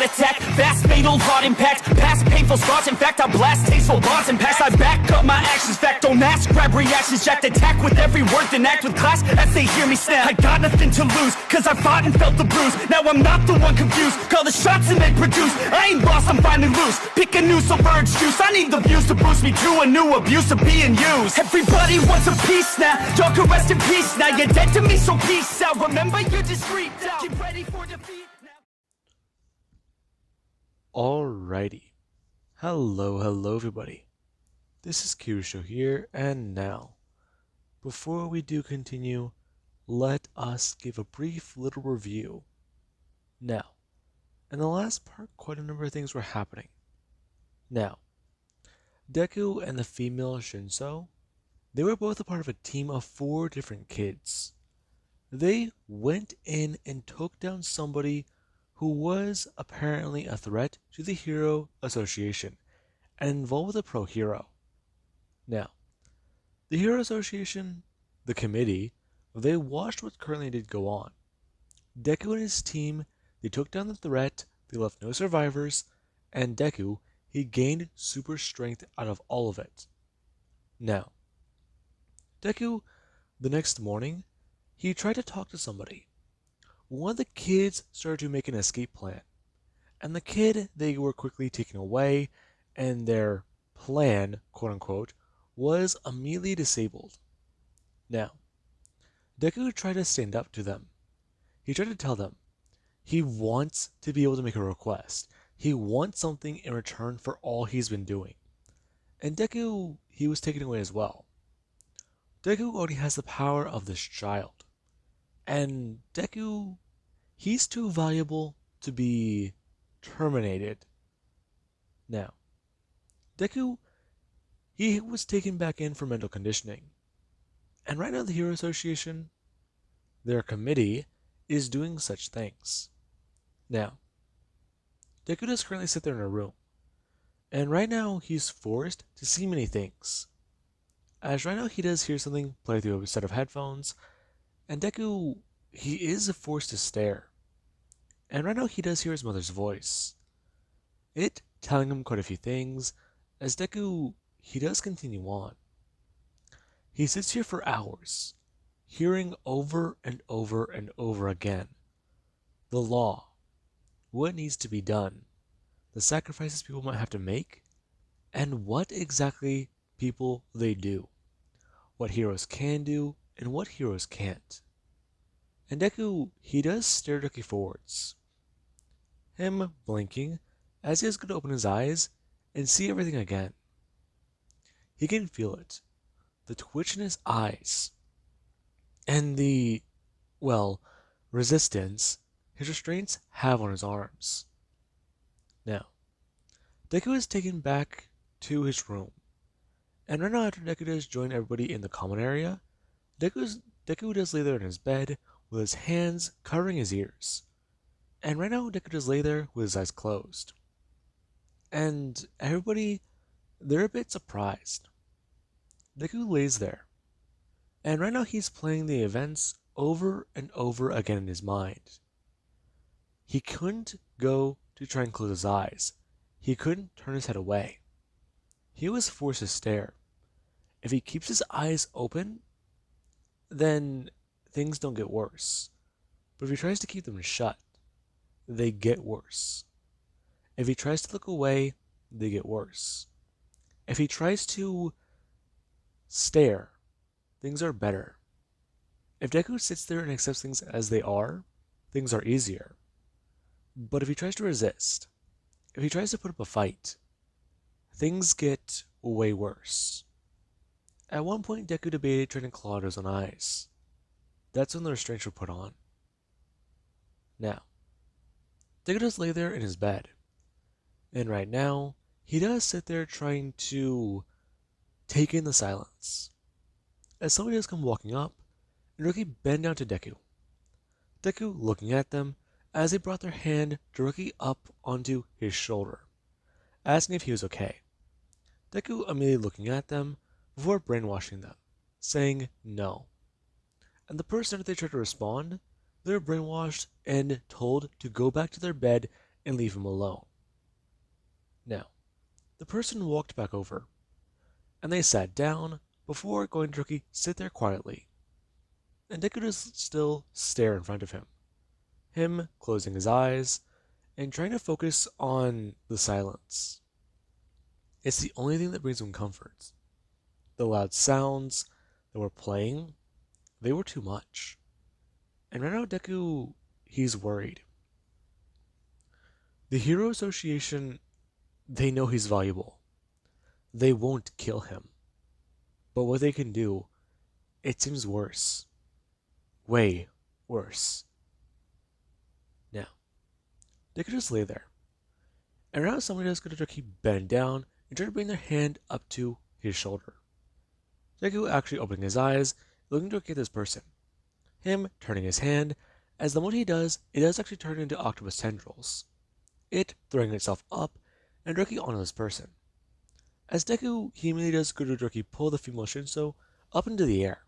heart attack. Fast fatal heart impact. Past painful scars. In fact, I blast tasteful bars and pass. I back up my actions. Fact, don't ask. Grab reactions. Jacked attack with every word. Then act with class as they hear me snap. I got nothing to lose, cause I fought and felt the bruise. Now I'm not the one confused. Call the shots and they produce. I ain't lost, I'm finally loose. Pick a new submerged juice. I need the views to boost me to a new abuse of being used. Everybody wants a piece now. Y'all can rest in peace now. You're dead to me, so peace out. Remember you're discreet now. Get ready for defeat now. Alrighty. Hello everybody. This is Kirusho here, and now, before we do continue, let us give a brief little review. Now, in the last part, quite a number of things were happening. Now, Deku and the female Shinso, they were both a part of a team of 4 different kids. They went in and took down somebody who was apparently a threat to the Hero Association and involved with a pro-hero. Now, the Hero Association, the committee, they watched what currently did go on. Deku and his team, they took down the threat, they left no survivors, and Deku, he gained super strength out of all of it. Now, Deku, the next morning, he tried to talk to somebody. One of the kids started to make an escape plan, and the kid, they were quickly taken away, and their plan, quote-unquote, was immediately disabled. Now, Deku tried to stand up to them. He tried to tell them he wants to be able to make a request. He wants something in return for all he's been doing. And Deku, he was taken away as well. Deku already has the power of this child. And Deku, he's too valuable to be terminated. Now, Deku, he was taken back in for mental conditioning. And right now the Hero Association, their committee, is doing such things. Now, Deku does currently sit there in a room. And right now he's forced to see many things. As right now he does hear something play through a set of headphones. And Deku, he is forced to stare. And right now he does hear his mother's voice. It telling him quite a few things, as Deku, he does continue on. He sits here for hours, hearing over and over and over again the law, what needs to be done, the sacrifices people might have to make, and what exactly people they do, what heroes can do and what heroes can't. And Deku, he does stare directly forwards, him blinking as he is going to open his eyes and see everything again. He can feel it, the twitch in his eyes, and the, well, resistance his restraints have on his arms. Now, Deku is taken back to his room, and right now after Deku does join everybody in the common area, Deku does lay there in his bed with his hands covering his ears. And right now Deku does lay there with his eyes closed. And everybody, they're a bit surprised. Deku lays there, and right now he's playing the events over and over again in his mind. He couldn't go to try and close his eyes. He couldn't turn his head away. He was forced to stare. If he keeps his eyes open, then things don't get worse. But if he tries to keep them shut, they get worse. If he tries to look away, they get worse. If he tries to stare, things are better. If Deku sits there and accepts things as they are, things are easier. But if he tries to resist, if he tries to put up a fight, things get way worse. At one point, Deku debated trying to claw out his own eyes. That's when the restraints were put on. Now, Deku does lay there in his bed. And right now, he does sit there trying to take in the silence. As somebody does come walking up and directly bend down to Deku. Deku looking at them as they brought their hand directly up onto his shoulder, asking if he was okay. Deku immediately looking at them before brainwashing them, saying no. And the person, after they tried to respond, they were brainwashed and told to go back to their bed and leave him alone. Now, the person walked back over, and they sat down before going to Rookie sit there quietly, and Deku just still stare in front of him closing his eyes and trying to focus on the silence. It's the only thing that brings him comfort. The loud sounds that were playing, they were too much. And right now Deku, he's worried. The Hero Association, they know he's valuable. They won't kill him. But what they can do, it seems worse. Way worse. Now, Deku just lay there. And now somebody else going to keep bend down and try to bring their hand up to his shoulder. Deku actually opening his eyes, looking to look at this person. Him turning his hand, as the moment he does, it does actually turn into octopus tendrils. It throwing itself up and directly onto this person. As Deku, he immediately does go to directly pull the female Shinso up into the air.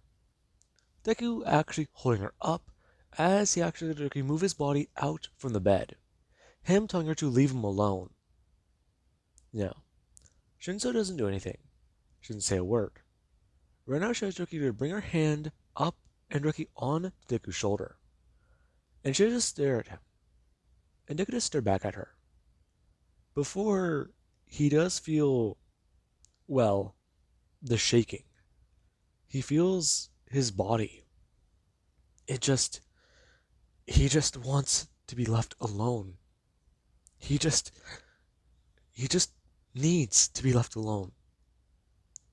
Deku actually holding her up as he actually directly move his body out from the bed. Him telling her to leave him alone. Now, Shinso doesn't do anything. She doesn't say a word. Right now she has Doki to bring her hand up and directly on Deku's shoulder. And she just stare at him. And Deku just stare back at her. Before he does feel, well, the shaking. He feels his body. He just wants to be left alone. He just needs to be left alone.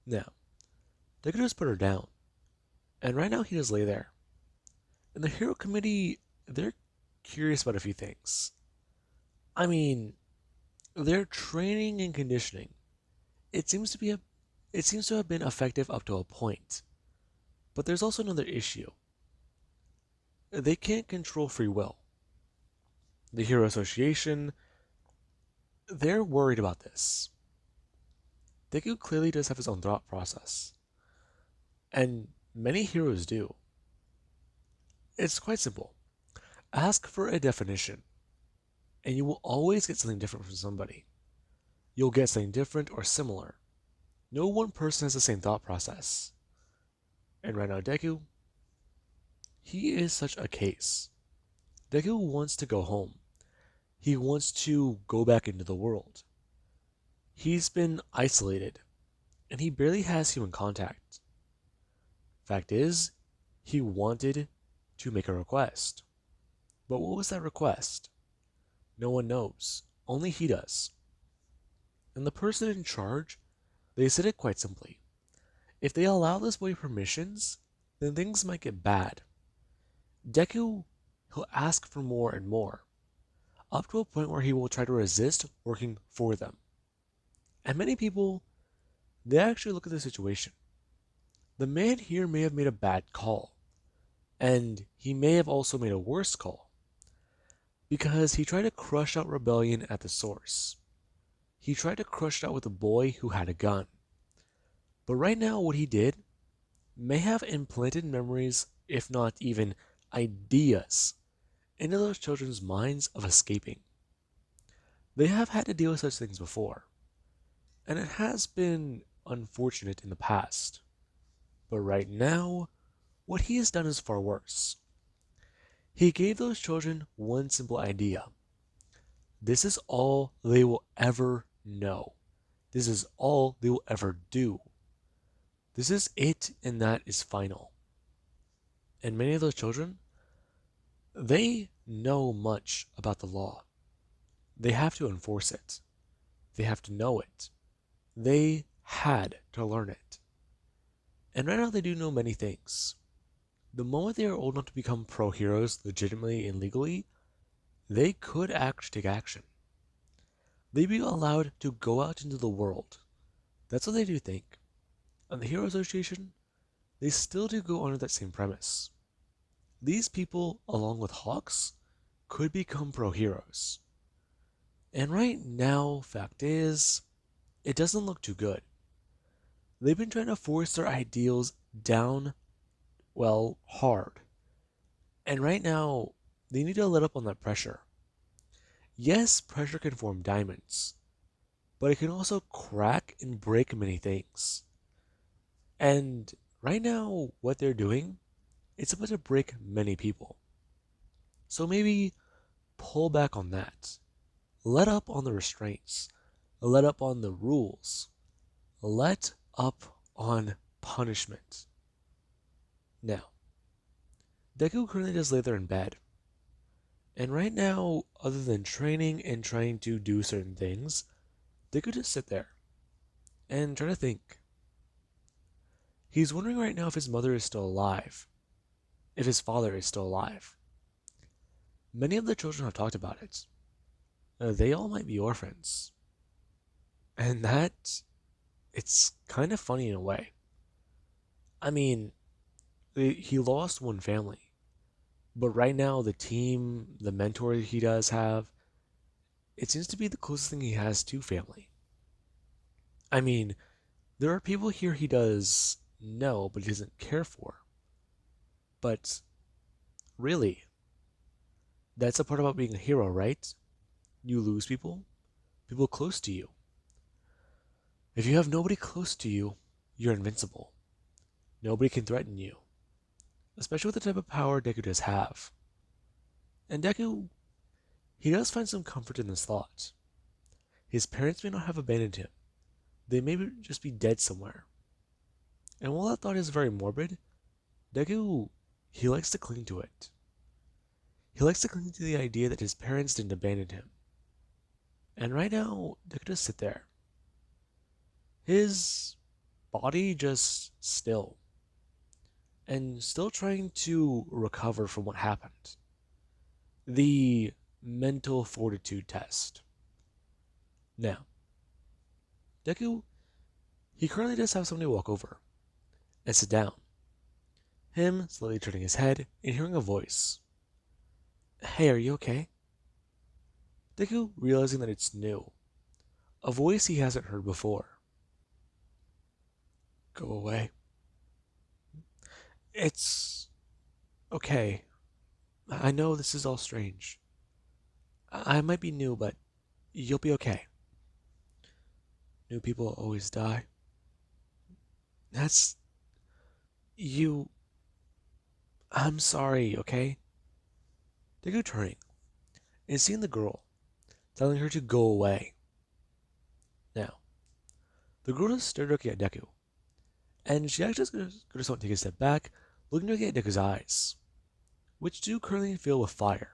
Now, Deku just put her down. And right now he just lay there. And the Hero Committee, they're curious about a few things. I mean, their training and conditioning, it seems to have been effective up to a point. But there's also another issue. They can't control free will. The Hero Association, they're worried about this. Deku clearly does have his own thought process. And many heroes do. It's quite simple. Ask for a definition, and you will always get something different from somebody. You'll get something different or similar. No one person has the same thought process. And right now Deku, he is such a case. Deku wants to go home. He wants to go back into the world. He's been isolated, and he barely has human contact. Fact is, he wanted to make a request. But what was that request? No one knows. Only he does. And the person in charge, they said it quite simply. If they allow this boy permissions, then things might get bad. Deku, he'll ask for more and more, up to a point where he will try to resist working for them. And many people, they actually look at the situation. The man here may have made a bad call, and he may have also made a worse call, because he tried to crush out rebellion at the source. He tried to crush it out with a boy who had a gun. But right now what he did may have implanted memories, if not even ideas, into those children's minds of escaping. They have had to deal with such things before, and it has been unfortunate in the past. But right now, what he has done is far worse. He gave those children one simple idea. This is all they will ever know. This is all they will ever do. This is it, and that is final. And many of those children, they know much about the law. They have to enforce it. They have to know it. They had to learn it. And right now they do know many things. The moment they are old enough to become pro-heroes legitimately and legally, they could actually take action. They'd be allowed to go out into the world. That's what they do think. And the Hero Association, they still do go under that same premise. These people, along with Hawks, could become pro-heroes. And right now, fact is, it doesn't look too good. They've been trying to force their ideals down, well, hard. And right now, they need to let up on that pressure. Yes, pressure can form diamonds, but it can also crack and break many things. And right now, what they're doing, it's about to break many people. So maybe pull back on that. Let up on the restraints. Let up on the rules. Let up on punishment. Now, Deku currently just lay there in bed. And right now, other than training and trying to do certain things, Deku just sit there and try to think. He's wondering right now if his mother is still alive, if his father is still alive. Many of the children have talked about it. They all might be orphans. And that, it's kind of funny in a way. I mean, he lost one family, but right now the team, the mentor he does have, it seems to be the closest thing he has to family. I mean, there are people here he does know, but he doesn't care for. But really, that's a part about being a hero, right? You lose people, people close to you. If you have nobody close to you, you're invincible. Nobody can threaten you, especially with the type of power Deku does have. And Deku, he does find some comfort in this thought. His parents may not have abandoned him. They may just be dead somewhere. And while that thought is very morbid, Deku, he likes to cling to it. He likes to cling to the idea that his parents didn't abandon him. And right now, Deku just sit there. His body just still. And still trying to recover from what happened. The mental fortitude test. Now, Deku, he currently does have somebody walk over and sit down. Him slowly turning his head and hearing a voice. Hey, are you okay? Deku realizing that it's new. A voice he hasn't heard before. Go away. It's okay. I know this is all strange. I might be new, but you'll be okay. New people always die. That's you. I'm sorry, okay? Deku turning and seeing the girl, telling her to go away. Now, the girl just stared looking at Deku, and she actually just want to take a step back, looking at Deku's eyes, which do currently fill with fire.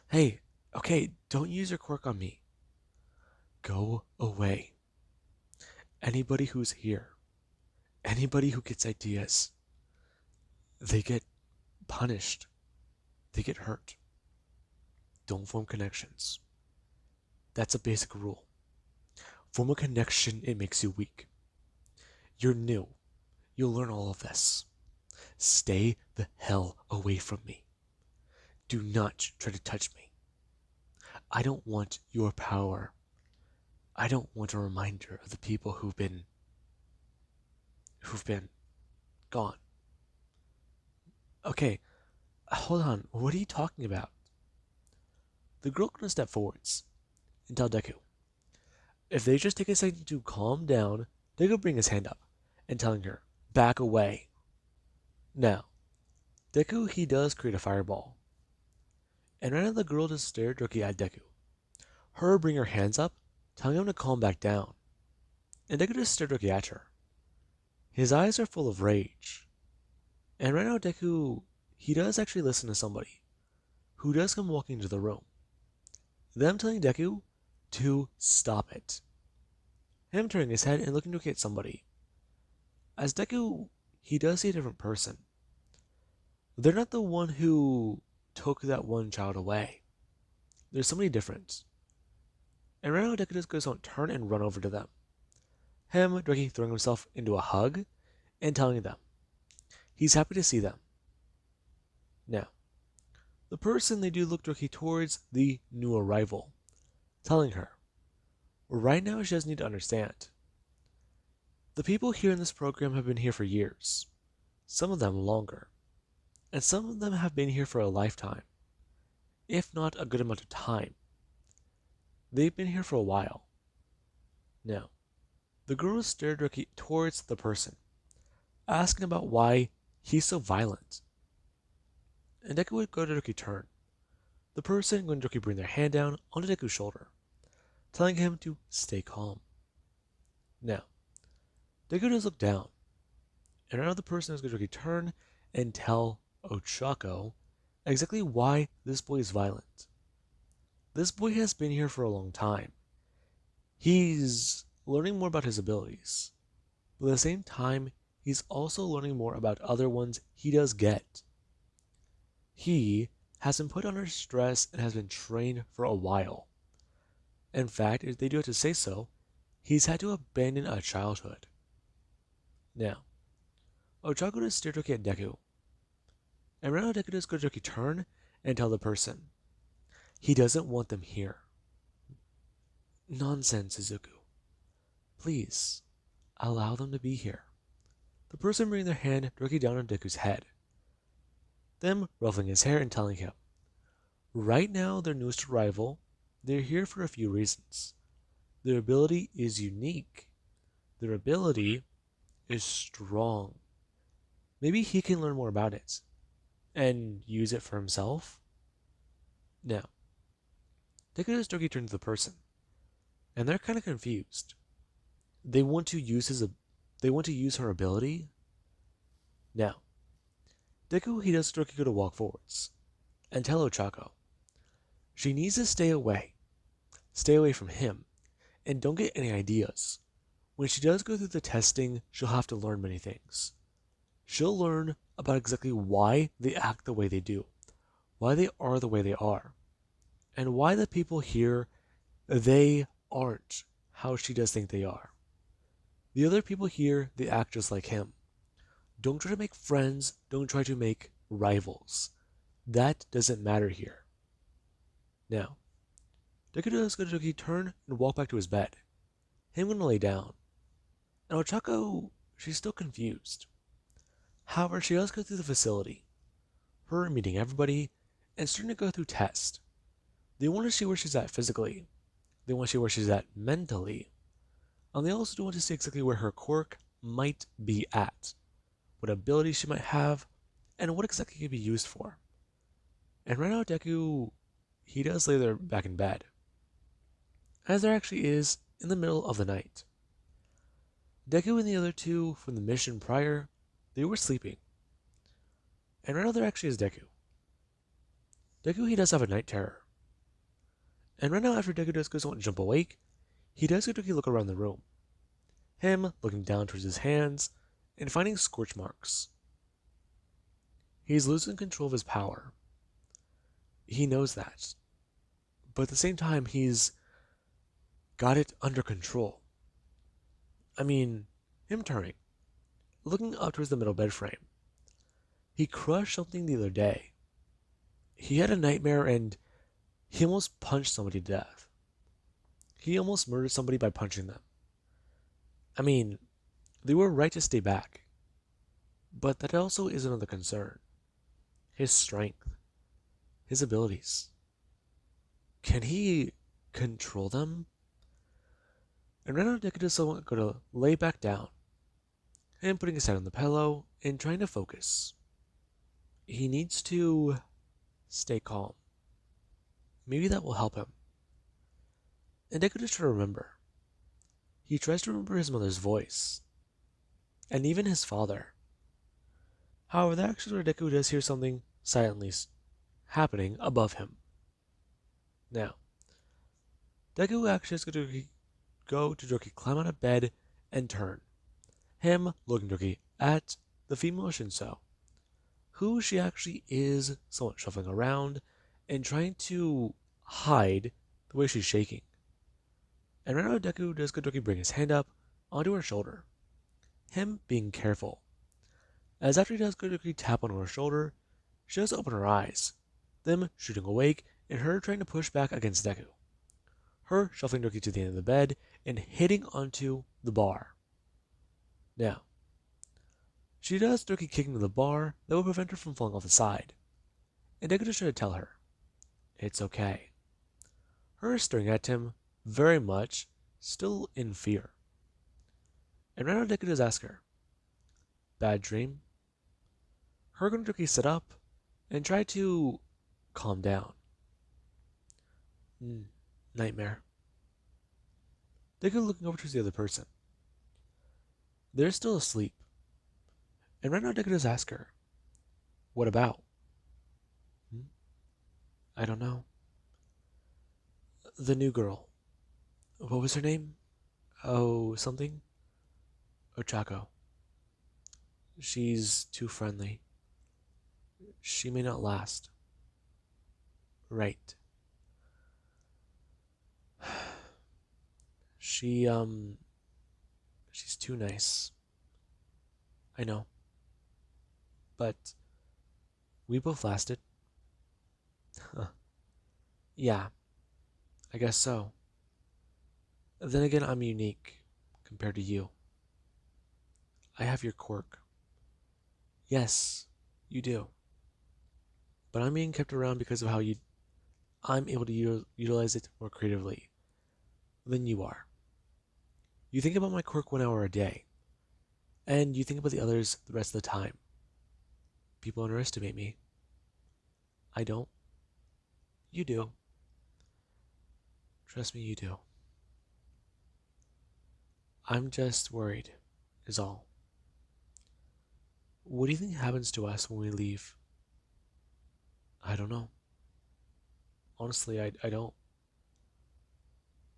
Hey, okay, don't use your quirk on me. Go away. Anybody who's here, anybody who gets ideas, they get punished. They get hurt. Don't form connections. That's a basic rule. Form a connection, it makes you weak. You're new. You'll learn all of this. Stay the hell away from me. Do not try to touch me. I don't want your power. I don't want a reminder of the people who've been gone. Okay, hold on. What are you talking about? The girl gonna step forwards and tell Deku. If they just take a second to calm down, Deku bring his hand up and telling her, back away. Now, Deku, he does create a fireball. And right now the girl just stared directly at Deku. Her bring her hands up, telling him to calm back down. And Deku just stared directly at her. His eyes are full of rage. And right now Deku, he does actually listen to somebody who does come walking into the room. Them telling Deku to stop it. Him turning his head and looking to at somebody. As Deku, he does see a different person. They're not the one who took that one child away. There's somebody different. And right now Deku just goes on turn and run over to them. Him directly throwing himself into a hug and telling them he's happy to see them. Now, the person they do look directly towards the new arrival, telling her, right now she does need to understand. The people here in this program have been here for years, some of them longer, and some of them have been here for a lifetime, if not a good amount of time. they've been here for a while. Now, the girl stared directly towards the person, asking about why he's so violent. And Deku would go to Doki turn. The person going to Doki bring their hand down onto Deku's shoulder, telling him to stay calm. Now, Deku does look down, and another person is going to turn and tell Ochako exactly why this boy is violent. This boy has been here for a long time. He's learning more about his abilities, but at the same time, he's also learning more about other ones he does get. He has been put under stress and has been trained for a while. In fact, if they do have to say so, he's had to abandon a childhood. Now, Ochako does stare at Deku, and right now Deku does go to turn and tell the person he doesn't want them here. Nonsense, Izuku. Please, allow them to be here. The person bringing their hand directly down on Deku's head, them ruffling his hair and telling him, right now their newest arrival, they're here for a few reasons. Their ability is unique. Their ability is strong. Maybe he can learn more about it and use it for himself. Now, Deku does turn to the person, and they're kind of confused. They want to use her ability. Now, Deku he does go to walk forwards and tell Ochako she needs to stay away from him, and don't get any ideas. When she does go through the testing, she'll have to learn many things. She'll learn about exactly why they act the way they do, why they are the way they are, and why the people here, they aren't how she does think they are. The other people here, they act just like him. Don't try to make friends, don't try to make rivals. That doesn't matter here. Now, Deku does go to turn and walk back to his bed. Him gonna lay down. And Ochako, she's still confused. However, she does go through the facility. Her meeting everybody and starting to go through tests. They want to see where she's at physically. They want to see where she's at mentally. And they also do want to see exactly where her quirk might be at. What abilities she might have, and what exactly it can be used for. And right now Deku, he does lay there back in bed. As there actually is in the middle of the night. Deku and the other two from the mission prior, they were sleeping. And right now there actually is Deku. Deku, he does have a night terror. And right now after Deku does go to jump awake, he does go to look around the room. Him looking down towards his hands and finding scorch marks. He's losing control of his power. He knows that. But at the same time, he's got it under control. I mean, him turning, looking up towards the middle bed frame. He crushed something the other day. He had a nightmare and he almost punched somebody to death. He almost murdered somebody by punching them. I mean, they were right to stay back. But that also is another concern. His strength. His abilities. Can he control them? And right now Deku is going to lay back down and putting his head on the pillow and trying to focus. He needs to stay calm. Maybe that will help him. And Deku just tries to remember. He tries to remember his mother's voice. And even his father. However, that actually where Deku does hear something silently happening above him. Now, Deku actually is going to go to Doki, climb out of bed, and turn. Him looking Doki at the female Shinso, who she actually is somewhat shuffling around and trying to hide the way she's shaking. And right now Deku does go Doki bring his hand up onto her shoulder. Him being careful. As after he does go Doki tap on her shoulder, she does open her eyes, them shooting awake and her trying to push back against Deku. Her shuffling Doki to the end of the bed and hitting onto the bar. Now, she does Doki kicking the bar that will prevent her from falling off the side. And Deku just tries to tell her, it's okay. Her staring at him, very much still in fear. And right now Deku does ask her, bad dream? Her gonna sit up and try to calm down. Nightmare. Deku looking over to the other person. They're still asleep. And right now Deku does ask her, what about? I don't know. The new girl. What was her name? Oh, something? Ochako. She's too friendly. She may not last. Right. She, she's too nice. I know. But we both lasted. Yeah, I guess so. Then again, I'm unique compared to you. I have your quirk. Yes, you do. But I'm being kept around because of how I'm able to utilize it more creatively than you are. You think about my quirk 1 hour a day, and you think about the others the rest of the time. People underestimate me. I don't. You do. Trust me, you do. I'm just worried, is all. What do you think happens to us when we leave? I don't know. Honestly, I don't.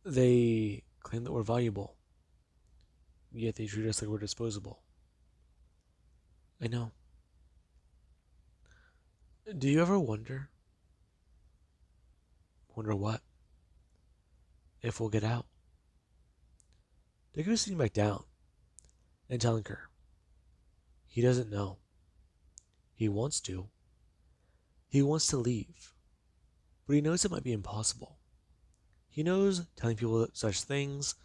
They claim that we're valuable, yet they treat us like we're disposable. I know. Do you ever wonder? Wonder what? If we'll get out? Deku's sitting back down and telling her he doesn't know. He wants to. He wants to leave, but he knows it might be impossible. He knows telling people such things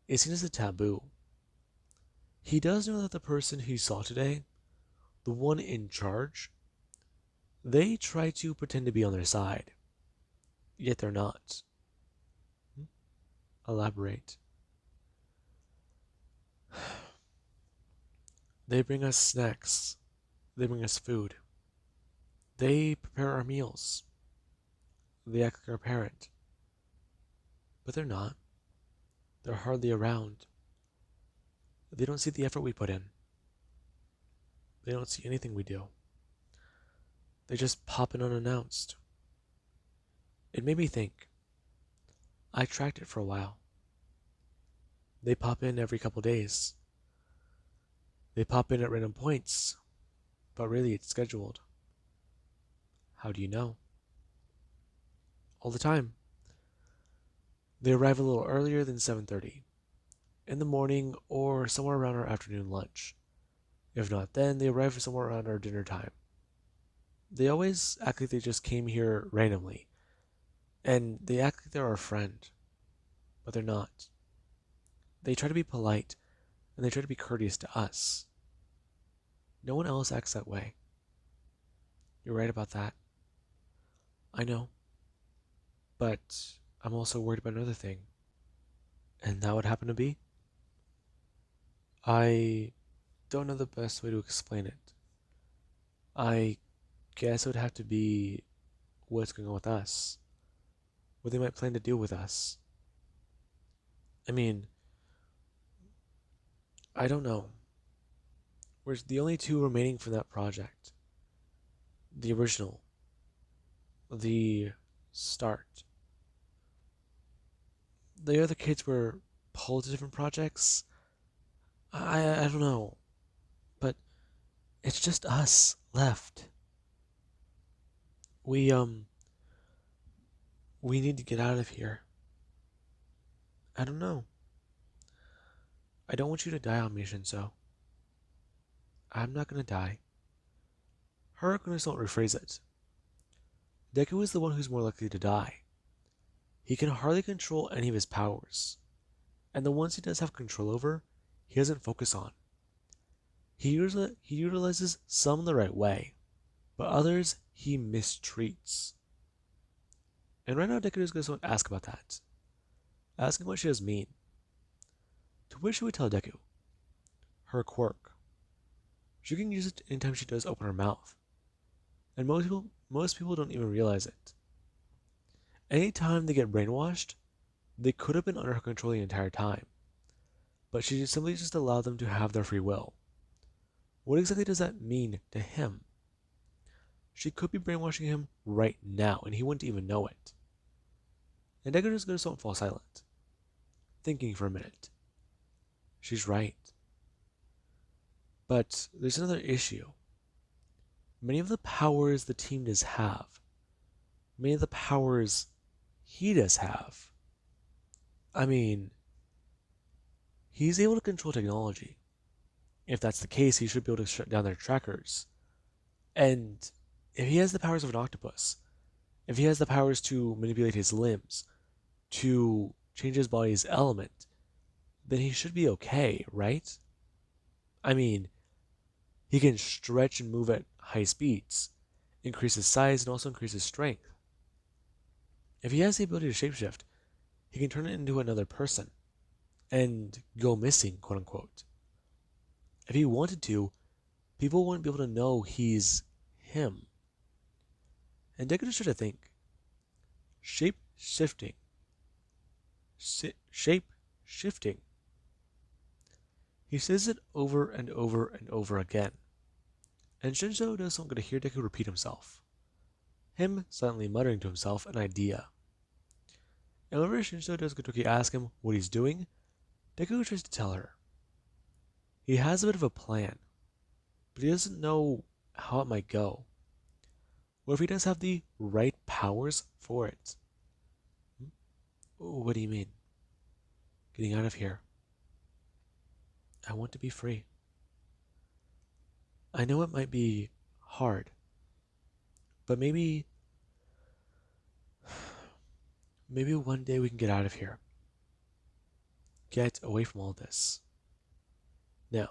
is seen as a taboo. He does know that the person he saw today, the one in charge, they try to pretend to be on their side, yet they're not. Elaborate. They bring us snacks. They bring us food. They prepare our meals. They act like our parent. But they're not. They're hardly around. They don't see the effort we put in. They don't see anything we do. They just pop in unannounced. It made me think. I tracked it for a while. They pop in every couple days. They pop in at random points, but really it's scheduled. How do you know? All the time. They arrive a little earlier than 7:30, in the morning or somewhere around our afternoon lunch. If not then, they arrive somewhere around our dinner time. They always act like they just came here randomly, and they act like they're our friend, but they're not. They try to be polite, and they try to be courteous to us. No one else acts that way. You're right about that. I know. But I'm also worried about another thing. And that would happen to be? I don't know the best way to explain it. I guess it would have to be what's going on with us. What they might plan to do with us. I mean, I don't know. We're the only two remaining from that project. The original. The start. The other kids were pulled to different projects. I don't know. But it's just us left. We we need to get out of here. I don't know. I don't want you to die on me, Shinso. I'm not gonna die. Hurricanes don't rephrase it. Deku is the one who's more likely to die. He can hardly control any of his powers, and the ones he does have control over, he doesn't focus on. He utilizes some the right way, but others he mistreats. And right now Deku is going to ask about that. asking what she does mean. To which she would tell Deku, her quirk. She can use it anytime she does open her mouth, and most people don't even realize it. Anytime they get brainwashed, they could have been under her control the entire time, but she simply just allowed them to have their free will. What exactly does that mean to him? She could be brainwashing him right now, and he wouldn't even know it. And Deku just goes and fall silent, thinking for a minute. She's right. But there's another issue. Many of the powers the team does have, many of the powers he does have, I mean, he's able to control technology. If that's the case, he should be able to shut down their trackers. And if he has the powers of an octopus, if he has the powers to manipulate his limbs, to change his body's element, then he should be okay, right? I mean, he can stretch and move at high speeds, increase his size, and also increase his strength. If he has the ability to shapeshift, he can turn it into another person and go missing, quote unquote. If he wanted to, people wouldn't be able to know he's him. And Deku should have think. Shape shifting. Shape shifting. He says it over and over and over again. And Shinso doesn't get to hear Deku repeat himself. Him silently muttering to himself an idea. And whenever Shinso does Gotoki ask him what he's doing, Deku tries to tell her. He has a bit of a plan, but he doesn't know how it might go. Or if he does have the right powers for it. What do you mean? Getting out of here. I want to be free. I know it might be hard, but maybe one day we can get out of here. Get away from all this. Now,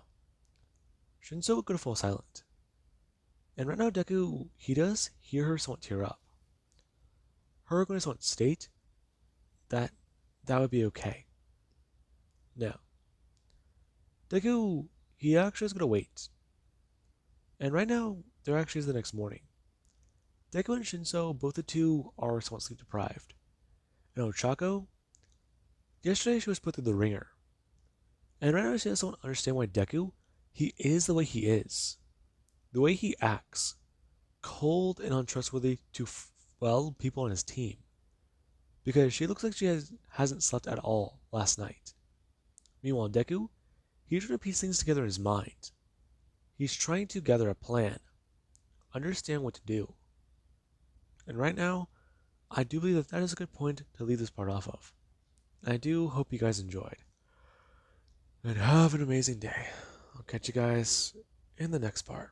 Shinso would go to fall silent. And right now Deku, he does hear her somewhat tear up. Her going to somewhat state that would be okay. Now, Deku, he actually is going to wait. And right now, there actually is the next morning. Deku and Shinso, both the two are somewhat sleep deprived. And Ochako, yesterday she was put through the ringer. And right now she doesn't understand why Deku, he is the way he is. The way he acts. Cold and untrustworthy to, people on his team. Because she looks like she hasn't slept at all last night. Meanwhile, Deku, he's trying to piece things together in his mind. He's trying to gather a plan. Understand what to do. And right now, I do believe that is a good point to leave this part off of. And I do hope you guys enjoyed. And have an amazing day. I'll catch you guys in the next part.